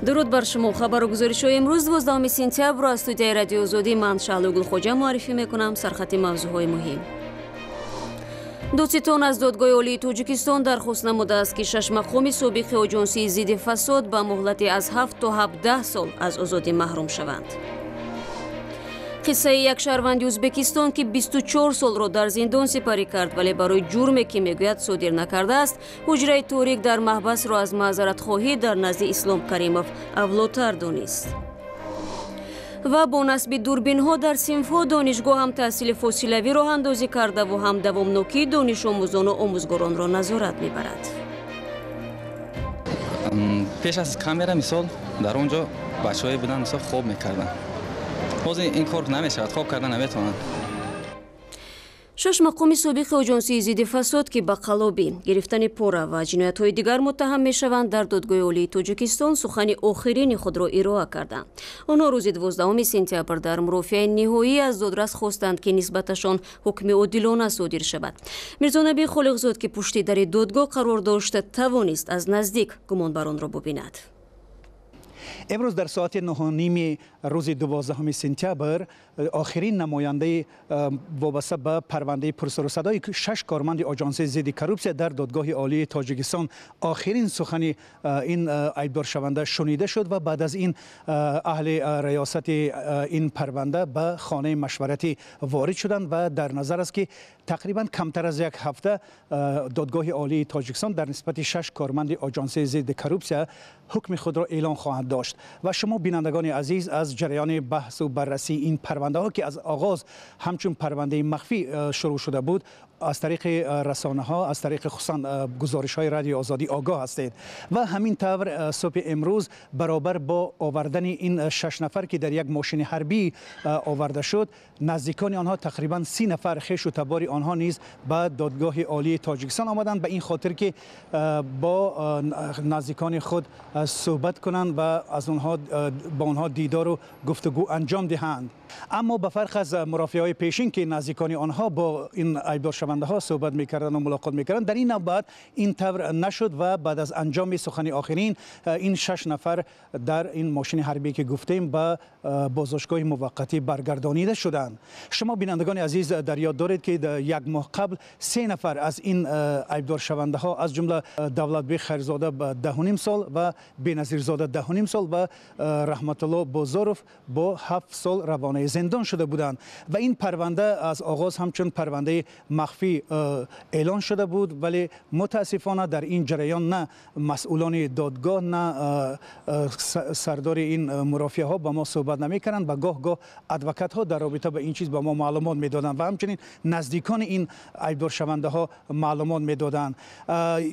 درود بر شما. خبر و گزارش‌های امروز 12 سپتامبر از استودیوی رادیو آزادی من شعله گلخوجه معرفی میکنم. سرخط موضوعهای مهم. دادستان از دادگاه عالی تاجیکستان درخواست نموده است که 6 مقام سابق آژانسی ضد فساد به مهلت از 7 تا 17 سال از آزادی محروم شوند. قصه یک شهروند ازبکستان که 24 سال را در زندان سپری کرد ولی برای جرمی که میگوید صادر نکرده است، حجره تاریک در محبس را از معذرت خواهی در نزد اسلام کریموف اولاتر دانست. و با نصب دوربین ها در صنف‌ها دانشگاه هم تحصیل فاصلوی راه اندازی کرده و هم دوامناکی دانش آموزان و آموزگاران را نظارت میبرد. پیش از کامera مثال در اونجا بچه‌های بودن مثلا خوب میکردن. باز این کار نمیشود، خوب کردن نمیتونن. 6 مقام سابق آژانسی ضد فساد که به قلابی گرفتن پوره و جنایت‌های دیگر متهم میشوند در دادگاه عالی تاجیکستان سخن آخرین خود را ارائه کردند. آنها روز 12 سپتامبر در مرافعه نهایی از دادرس خواستند که نسبتشان حکم عادلانه صادر شود. میرزا نبی خالقزاد که پشت در دادگاه قرار داشت توانست از نزدیک گمانبران را ببیند. امروز در ساعت 9:30 روز 12 سپتامبر آخرین نماینده وابسته به پرونده پرسر و صدای 6 کارمند آژانس ضد کروپسیا در دادگاه عالی تاجیکستان آخرین سخن این عیبدار شونده شنیده شد و بعد از این اهل ریاست این پرونده به خانه مشورتی وارد شدند و در نظر است که تقریبا کمتر از یک هفته دادگاه عالی تاجیکستان در نسبت 6 کارمند آژانس ضد کروپسیا حکم خود را اعلام خواهد داشت. و شما بینندگان عزیز از جریان بحث و بررسی این پرونده ها که از آغاز همچون پرونده مخفی شروع شده بود از طریق رسانه ها، از طریق خصوصا گزارش های رادیو آزادی آگاه هستید و همین طور صبح امروز برابر با آوردن این 6 نفر که در یک ماشین حربی آورده شد، نزدیکان آنها تقریبا 30 نفر خویش و تبار آنها نیز به دادگاه عالی تاجیکستان آمدند به این خاطر که با نزدیکان خود صحبت کنند و از آنها با آنها دیدار و گفتگو انجام دهند. اما به فرق از مرافعه‌های پیشین که نزدیکان آنها با این عیبدار شونده ها صحبت میکردند و ملاقات میکردند، در این نوبت این طور نشد و بعد از انجام سخن آخرین این 6 نفر در این ماشین حربی که گفتیم به بازداشتگاه موقتی برگردانیده شدند. شما بینندگان عزیز در یاد دارید که یک ماه قبل 3 نفر از این عیبدار شونده ها از جمله دولتبی خیرزاده به 10.5 سال و بینظیر زاده 10.5 سال و رحمت الله بازاروف با 7 سال روانه زندان شده بودند و این پرونده از آغاز همچون پرونده مخفی اعلان شده بود، ولی متاسفانه در این جریان نه مسئولان دادگاه نه سردار این مرافعه ها با ما صحبت نمی‌کنند و گاه ادوکات ها در رابطه با این چیز با ما معلومات میدادند و همچنین نزدیکان این عیبدار شونده ها معلومات میدادند.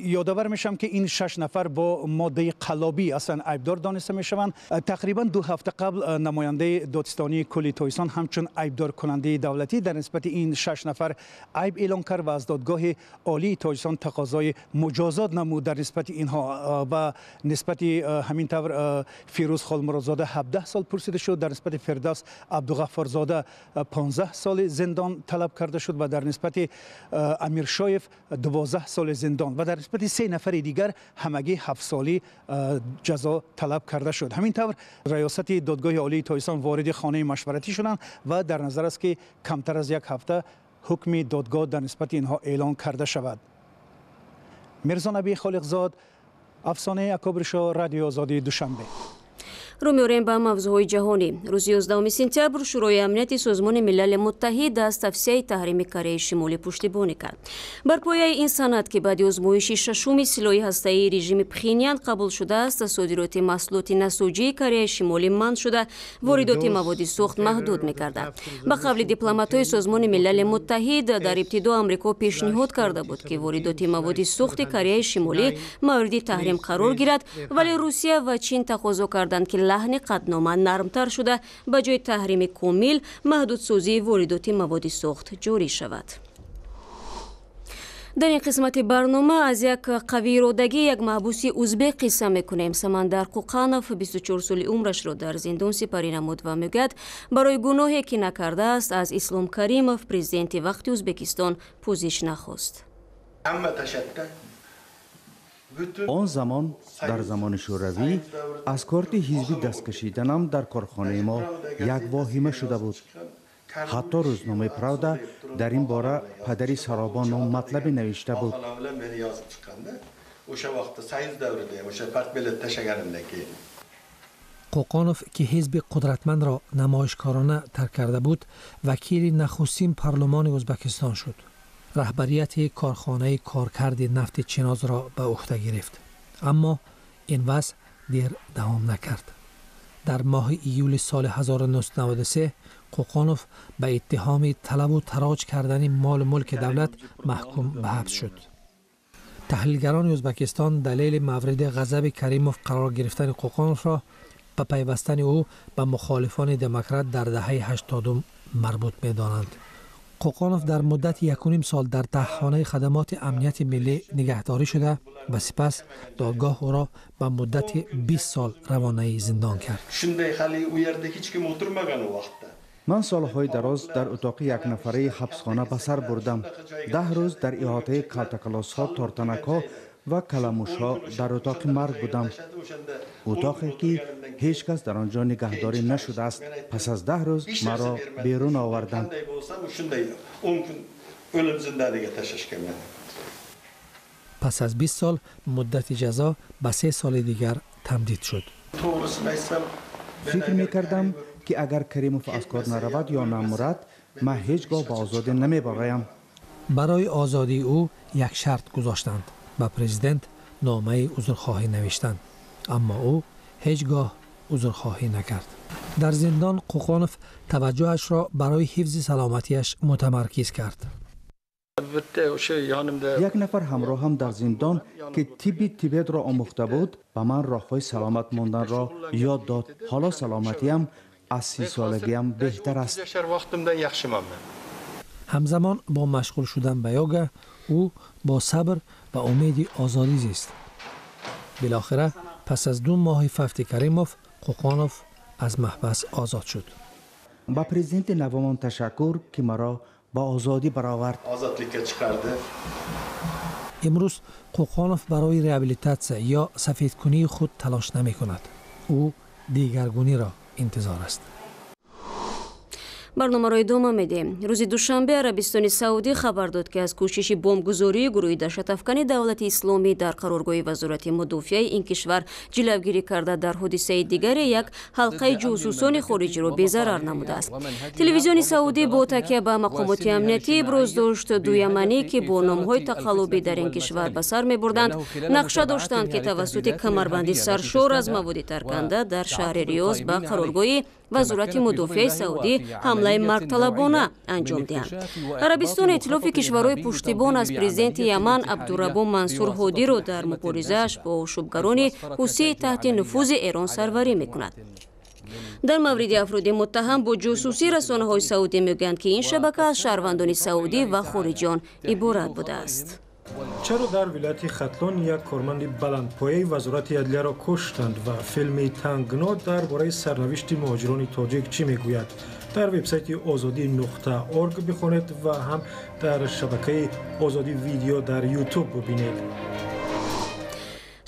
یادآور میشم که این 6 نفر با ماده قلابی اصلا عیبدار دانسته میشوند. تقریبا 2 هفته قبل نماینده دادستانی کلی تاجیکستان همچون عیبدار کننده دولتی در نسبت این 6 نفر عیب اعلان کرد و از دادگاه عالی تاجیکستان تقاضای مجازات نمود در نسبت اینها و نسبت همین طور فیروز خالمرادزاده 17 سال پرسیده شد، در نسبت فردوس عبدالغفارزاده 15 سال زندان طلب کرده شد و در نسبت امیر شایف 12 سال زندان و در نسبت 3 نفر دیگر همگی 7 سالی جزا طلب کرده شد. همین طور ریاست دادگاه عالی تاجیکستان وارد خانه مشورتی شدند و در نظر است که کمتر از یک هفته حکم دادگاه در نسبت اینها اعلان کرده شود. میرزا نبی خالقزاد، افسانه اکابرشا، رادیو آزادی، دوشنبه. رو می‌آوریم به موضوعهای جهانی. روز 11 سپتامبر شورای امنیت سازمان ملل متحد از توصیه تحریم کره شمالی پشتیبانی کرد. بر پایه این سند که بعد از آزمایش ششم سلاح هسته‌ای رژیم پخینیان قبول شده است، صادرات محصولات نساجی کره شمالی منع شده، واردات مواد سوخت محدود می‌گردد. به قول دیپلمات‌های سازمان ملل متحد در ابتدا آمریکا پیشنهاد کرده بود که واردات مواد سوخت کره شمالی مورد تحریم قرار گیرد، ولی روسیه و چین تقاضا کردند که لحن قطعنامه نرمتر شده به جای تحریم کامل محدودسازی واردات مواد سوخت جاری شود. در این قسمت برنامه از یک قوی ارادگی یک محبوس ازبک قصه میکنیم. سمندر قوقانوف 24 سال عمرش را در زندان سپری نمود و میگوید برای گناهی که نکرده است از اسلام کریموف پرزیدنت وقت ازبکستان پوزش نخواست. آن زمان در زمان شوروی از کارت حزبی دست کشیدنم در کارخانه ما یک واهمه شده بود. حتی روزنامه پراودا در این باره پدری سرابان مطلبی نوشته بود. قوقانوف که حزب قدرتمند را نمایشکارانه ترک کرده بود، وکیل نخستین پارلمان ازبکستان شد. رهبریت کارخانه کارکرد نفت چناز را به عهده گرفت. اما این وضع دیر دوام نکرد. در ماه ایول سال 1993 قوقانوف به اتهام طلب و تراج کردن مال ملک دولت محکوم به حبس شد. تحلیلگران ازبکستان دلیل مورد غضب کریموف قرار گرفتن قوقانوف را به پیوستن او به مخالفان دموکرات در دهه 80 مربوط می‌دانند. قوقانوف در مدت 1.5 سال در دهخانه خدمات امنیت ملی نگهداری شده و سپس دادگاه او را به مدت 20 سال روانه زندان کرد. من سالهای دراز در اتاق یک نفره حبسخانه به سر بردم. 10 روز در احاطه کالتکلاس‌ها، تارتنک‌ها و کلموش‌ها در اتاق مرگ بودم. اتاقی که هیچ کس در آنجا نگهداری نشده است. پس از 10 روز مرا بیرون آوردند. پس از 20 سال مدت جزا به 3 سال دیگر تمدید شد. فکر می‌کردم که اگر کریموف از کار نرود یا نمرد، من هیچگاه به آزادی نمی‌برایم. برای آزادی او یک شرط گذاشتند. به پرزیدنت نامه عذرخواهی نوشتند، اما او هیچگاه عذرخواهی نکرد. در زندان قوقانوف توجهش را برای حفظ سلامتیش متمرکز کرد. یک نفر همراه هم در زندان که تیبت را آموخته بود به من راههای سلامت ماندن را یاد داد. حالا سلامتیم از 30 سالگیم بهتر است. همزمان با مشغول شدن به یوگا، او با صبر و امید آزادی زیست. بالاخره پس از 2 ماه فوت کریموف، قوقانوف از محبس آزاد شد. با پرزیدنت نومان تشکر که مرا با آزادی برآورد. امروز قوقانوف برای ریابیلیتاسیون یا سفیدکنی خود تلاش نمی کند. او دیگرگونی را انتظار است. барномаро идома медиҳем. рӯзи душанбе арабистони саудӣ хабар дод ки аз кӯшиши бомбгузории гурӯҳи даҳшатафкани давлати исломӣ дар қароргоҳи вазорати мудофиаи ин кишвар ҷилавгирӣ карда дар ҳодисаи дигаре як ҳалқаи ҷосусони хориҷиро безарар намудааст. телевизиони саудӣ бо такя ба мақомоти амнiyatӣ иброз дошт дуяманӣ ки бо номҳои тақаллубӣ дар ин кишвар ба сар мебурданд нақша доштанд ки тавассути камарбанди саршор аз маводи тарканда дар шаҳри риёз ба қароргоҳи вазорати мудофиаи саудӣ ҳамлаи маргталабона анҷом диҳанд. арабистон эътилофи кишварҳои пуштибон аз президенти Яман Абдураббо Мансур Ҳодиро дар муборизааш бо ошӯбгарони ҳусӣ таҳти нуфузи Эрон сарварӣ мекунад. дар мавриди афроди муттаҳам бо ҷосусӣ расонаҳои саудӣ мегӯянд ки ин шабака аз шаҳрвандони саудӣ ва хориҷиён иборат будааст. чаро дар вилояти хатлон як корманди баландпояи вазорати адлияро куштанд ва филми тангно дар бораи сарнавишти муҳоҷирони тоҷик чӣ мегӯяд? дар вебсайти озодӣ.орг бихонед ва ҳам дар шабакаи озодӣ видео дар ютуб бубинед.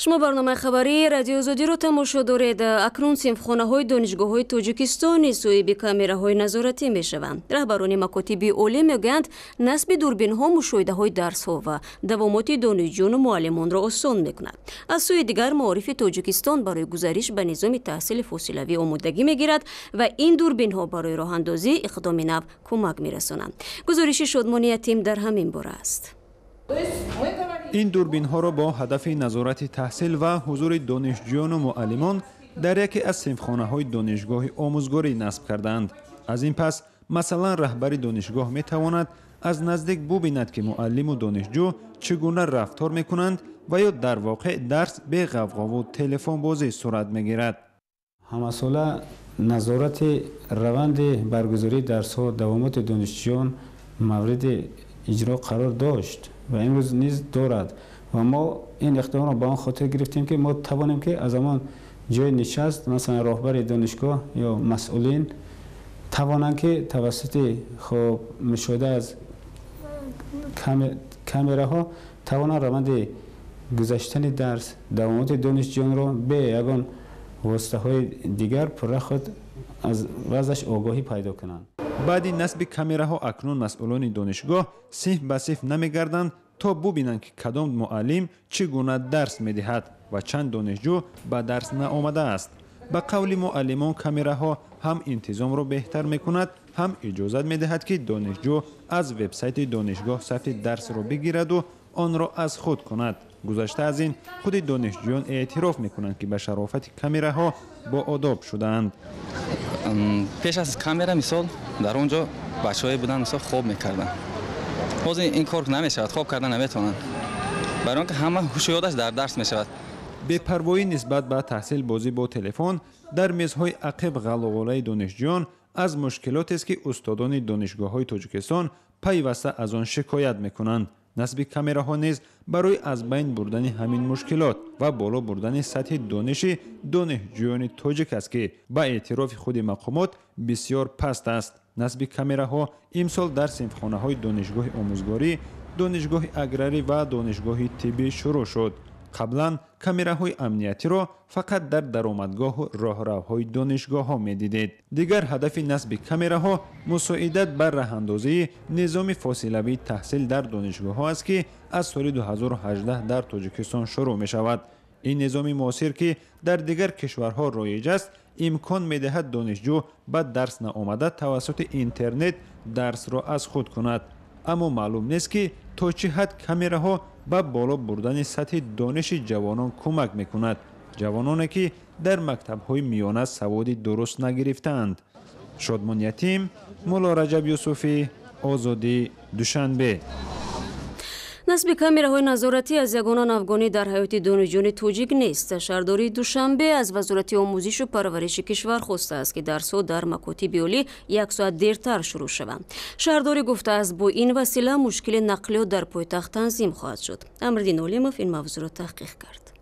шумо барномаи хабарии радиои озодиро тамошо доред. акнун синфхонаҳои донишгоҳҳои тоҷикистони соҳиби камераҳои назоратӣ мешаванд. раҳбарони макотиби олӣ мегӯянд насби дурбинҳо мушоҳидаҳои дарсҳо ва давомоти донишҷӯёну муаллимонро осон мекунад. аз сӯи дигар маорифи тоҷикистон барои гузариш ба низоми таҳсили фосилавӣ омодагӣ мегирад ва ин дурбинҳо барои роҳандозӣ иқдоми нав кӯмак мерасонанд. гузориши Шодмони Ятим дар ҳамин бора аст. این دوربین‌ها را با هدف نظارت تحصیل و حضور دانشجویان و معلمان در یکی از صنفخانه‌های دانشگاه آموزگاری نصب کردند. از این پس مثلا رهبر دانشگاه می‌تواند از نزدیک ببیند که معلم و دانشجو چگونه رفتار می‌کنند و یا در واقع درس به غوغا و تلفن بازی صورت می‌گیرد. همساله نظارت روند برگزاری درس‌ها دوامات دانشجویان مورد اجرا قرار داشت و امروز نیز دارد و ما این اقدام را به آن خاطر گرفتیم که ما توانیم که از همان جای نشست مثلا راهبر دانشگاه یا مسئولین توانند که توسط خب مشاهده از کامراها توانند روند گذشتن درس دوامات دانشجویان را به یگان واسطه های دیگر پر خود از وضعش آگاهی پیدا کنند. بعد نصب کامراها اکنون مسئولان دانشگاه صف به صف نمیگردند تا ببینند که کدام معلم چگونه درس میدهد و چند دانشجو به درس نآمده است. به قول معلمان کامراها هم انتظام را بهتر میکند، هم اجازت میدهد که دانشجو از وبسایت دانشگاه صفحه درس را بگیرد و آن را از خود کند. گذشته از این خود دانشجویان اعتراف میکنند که به شرافت کامراها با آداب شدند. پیش از کامرا مثال در اونجا بچه‌های بودن مثلا خوب میکردن. باز این کار نمیشود، خوب کردن نمیتونن. برای اینکه همه هوش و یادش در درس میشود. بی‌پروایی نسبت به تحصیل بازی با تلفن در میزهای عقب غلغله دانشجویان از مشکلاتی است که استادان دانشگاه‌های تاجیکستان پیوسته از آن شکایت میکنند. نصب کامراها نیز برای از بین بردن همین مشکلات و بالا بردن سطح دانش دانشجویان تاجیک است که با اعتراف خود مقامات بسیار پست است. نصب کامراها امسال در صنفخانه‌های دانشگاه آموزگاری، دانشگاه اگراری و دانشگاه طبی شروع شد. قبلا کامراهای امنیتی را فقط در درآمدگاه و راهروهای دانشگاه‌ها می‌دیدید. دیگر هدف نصب کامراها مساعدت بر راه‌اندازی نظام فاصله‌ای تحصیل در دانشگاه‌ها است که از سال 2018 در تاجیکستان شروع می‌شود. این نظام معاصر که در دیگر کشورها رایج است، امکان می‌دهد دانشجو به درس نآمده توسط اینترنت درس را از خود کند. اما معلوم نیست که تا چه حد کامراها به بالا بردن سطح دانش جوانان کمک میکند. جوانانی که در مکتب‌های میانه سواد درست نگرفتند. شادمان یتیم، مولا رجب یوسفی، آزادی، دوشنبه. نصب کامراهای نظارتی از یگانه افغانی در حیات دانشجویان تاجیک نیست. شهرداری دوشنبه از وزارت آموزش و پرورش کشور خواسته است که درس‌ها در مکاتب عالی 1 ساعت دیرتر شروع شوند. شهرداری گفته است با این وسیله مشکل نقلیات در پایتخت تنظیم خواهد شد. امردین علیموف این موضوع را تحقیق کرد.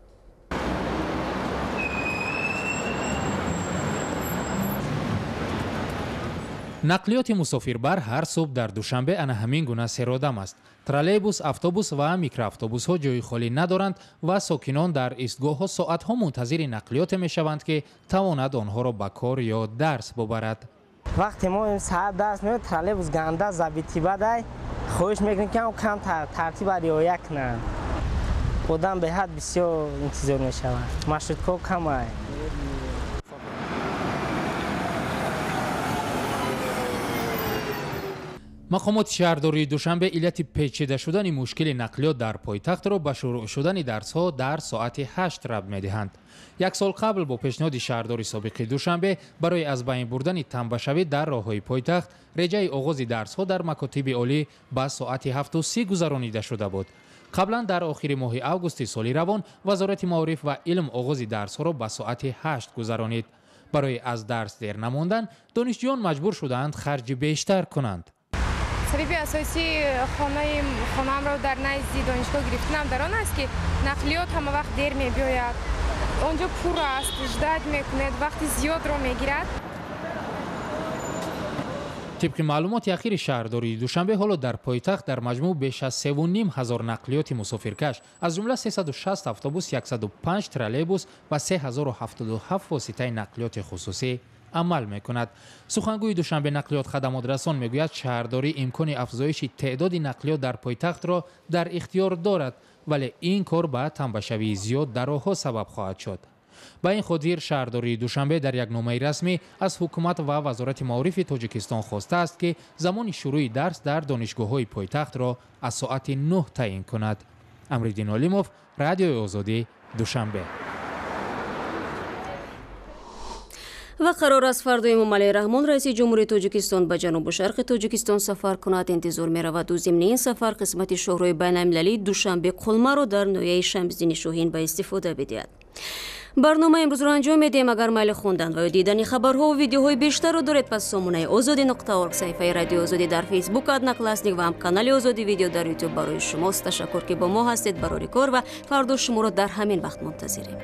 نقلیات مسافربر هر صبح در دوشنبه انا همین گونه سرادم است. ترالبوس، اتوبوس و میکرواتوبوس ها جای خالی ندارند و ساکنان در ایستگاه ها ساعت ها منتظر نقلیات می شوند که تواند آنها را به کار یا درس ببرد. وقتی ما ساعت درس میاد ترالبوس گنده زبیتی بده خواهش میکنیم که کم ترتیب رعایت کنند. آدم به حد بسیار انتظار می شود. مشروطه کم است. مقامات شهرداری دوشنبه علت پیچیده شدن مشکل نقلیات در پایتخت را به شروع شدن درس‌ها در ساعت 8 ربط می‌دهند. 1 سال قبل با پیشنهاد شهرداری سابق دوشنبه برای از بین بردن تنبشوی در راه‌های پایتخت، رجای آغاز درس‌ها در مکاتب عالی به ساعت 7:30 گذرانیده شده بود. قبلا در آخر ماه اوگوست سال روان وزارت معارف و علم آغاز درس‌ها را به ساعت 8 گذرانید. برای از درس دیر نماندن، دانشجویان مجبور شدند خرج بیشتر کنند. سبب اساسی خانه‌ام را در نزد دانشگاه گرفتم در آن است که نقلیات همه وقت دیر می‌بیاید. آنجا پر است، شدت می‌کند، وقتی زیاد را می‌گیرد. طبق معلومات اخیر شهرداری دوشنبه حالا در پایتخت در مجموع بیش از 3,500 نقلیات مسافرکش از جمله 360 اتوبوس، 105 ترالبوس و 3077 واسطه نقلیات خصوصی عمل میکند. سخنگوی دوشنبه نقلیات خدمات رسان میگوید شهرداری امکان افزایش تعداد نقلیات در پایتخت را در اختیار دارد، ولی این کار به تنبشوی زیاد در راه‌ها سبب خواهد شد. با این خاطر شهرداری دوشنبه در یک نامه رسمی از حکومت و وزارت معارف تاجیکستان خواسته است که زمان شروع درس در دانشگاه‌های پایتخت را از ساعت 9 تعیین کند. امردین علیموف، رادیو آزادی، دوشنبه. و قرار است فردا امام علی رحمان رئیس جمهوری تاجیکستان به جنوب و شرق تاجیکستان سفر کند. انتظار می رود و ضمن این سفر قسمت شاهراه بین المللی دوشنبه قلمه را در ناحیه شمس‌دین شاهین به استفاده بدهد. برنامه امروز را انجام میدیم. اگر میل خوندن و دیدن خبرها و ویدیوهای بیشتر را دارید پس سامانه azadi.org، صفحه رادیو آزادی در فیسبوک، ادناکلاسنیک و هم کانال آزادی ویدیو در یوتیوب برای شماست. تشکر که با ما هستید. برای کار و فردا شما را در همین وقت منتظریم.